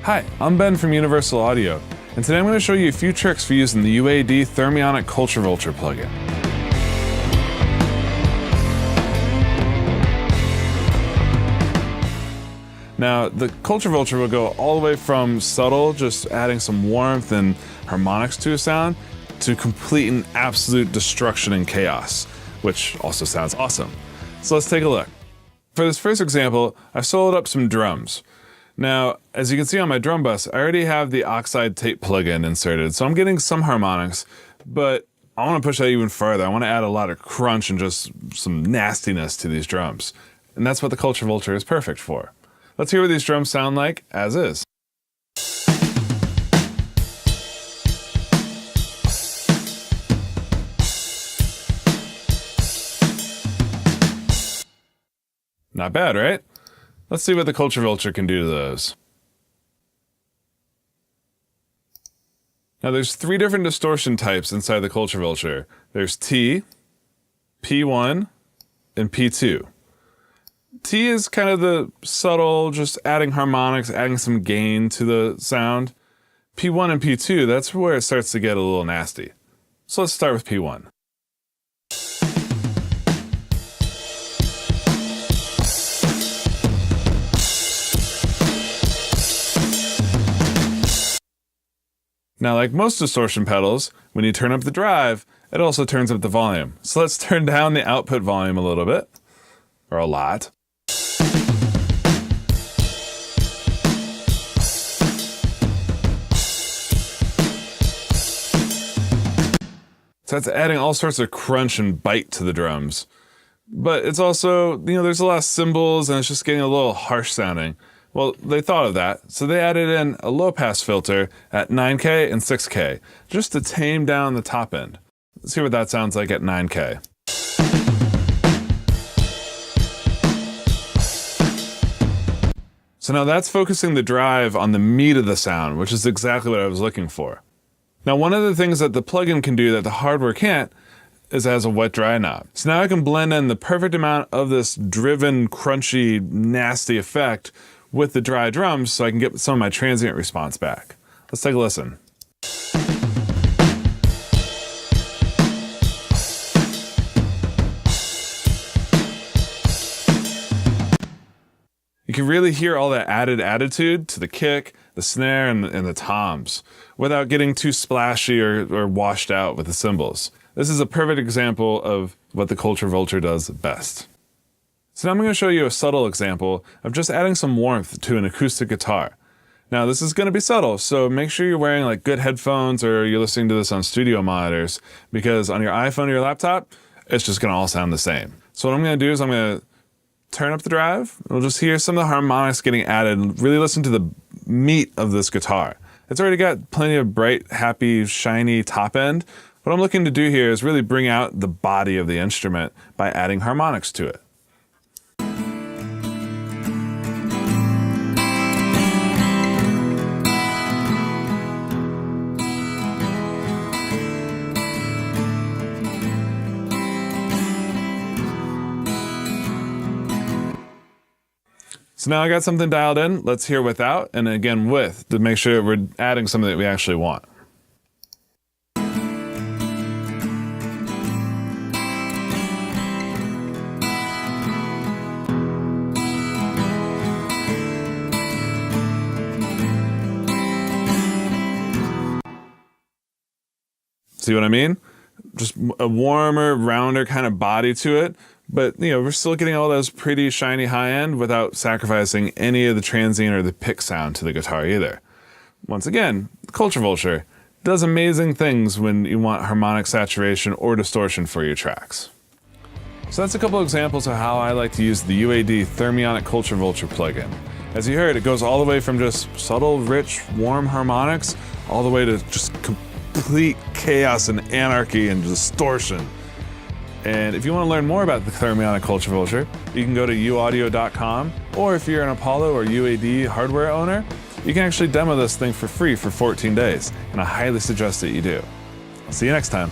Hi, I'm Ben from Universal Audio, and today I'm going to show you a few tricks for using the UAD Thermionic Culture Vulture plugin. Now, the Culture Vulture will go all the way from subtle, just adding some warmth and harmonics to a sound, to complete and absolute destruction and chaos, which also sounds awesome. So let's take a look. For this first example, I've soloed up some drums. Now, as you can see on my drum bus, I already have the Oxide Tape plugin inserted, so I'm getting some harmonics, but I want to push that even further. I want to add a lot of crunch and just some nastiness to these drums. And that's what the Culture Vulture is perfect for. Let's hear what these drums sound like as is. Not bad, right? Let's see what the Culture Vulture can do to those. Now there's 3 different distortion types inside the Culture Vulture. There's T, P1, and P2. T is kind of the subtle, just adding harmonics, adding some gain to the sound. P1 and P2, that's where it starts to get a little nasty. So let's start with P1. Now, like most distortion pedals, when you turn up the drive, it also turns up the volume. So let's turn down the output volume a little bit, or a lot. So that's adding all sorts of crunch and bite to the drums. But it's also, there's a lot of cymbals and it's just getting a little harsh sounding. Well, they thought of that, so they added in a low-pass filter at 9K and 6K, just to tame down the top end. Let's hear what that sounds like at 9K. So now that's focusing the drive on the meat of the sound, which is exactly what I was looking for. Now, one of the things that the plugin can do that the hardware can't is it has a wet-dry knob. So now I can blend in the perfect amount of this driven, crunchy, nasty effect with the dry drums so I can get some of my transient response back. Let's take a listen. You can really hear all that added attitude to the kick, the snare, and the toms without getting too splashy or washed out with the cymbals. This is a perfect example of what the Culture Vulture does best. So now I'm going to show you a subtle example of just adding some warmth to an acoustic guitar. Now this is going to be subtle, so make sure you're wearing like good headphones or you're listening to this on studio monitors, because on your iPhone or your laptop, it's just going to all sound the same. So what I'm going to do is I'm going to turn up the drive, and we'll just hear some of the harmonics getting added and really listen to the meat of this guitar. It's already got plenty of bright, happy, shiny top end. What I'm looking to do here is really bring out the body of the instrument by adding harmonics to it. So now I got something dialed in. Let's hear without, and again with, to make sure we're adding something that we actually want. See what I mean? Just a warmer, rounder kind of body to it. But, we're still getting all those pretty shiny high end without sacrificing any of the transient or the pick sound to the guitar either. Once again, Culture Vulture does amazing things when you want harmonic saturation or distortion for your tracks. So that's a couple examples of how I like to use the UAD Thermionic Culture Vulture plugin. As you heard, it goes all the way from just subtle, rich, warm harmonics, all the way to just complete chaos and anarchy and distortion. And if you want to learn more about the Thermionic Culture Vulture, you can go to uaudio.com, or if you're an Apollo or UAD hardware owner, you can actually demo this thing for free for 14 days, and I highly suggest that you do. I'll see you next time.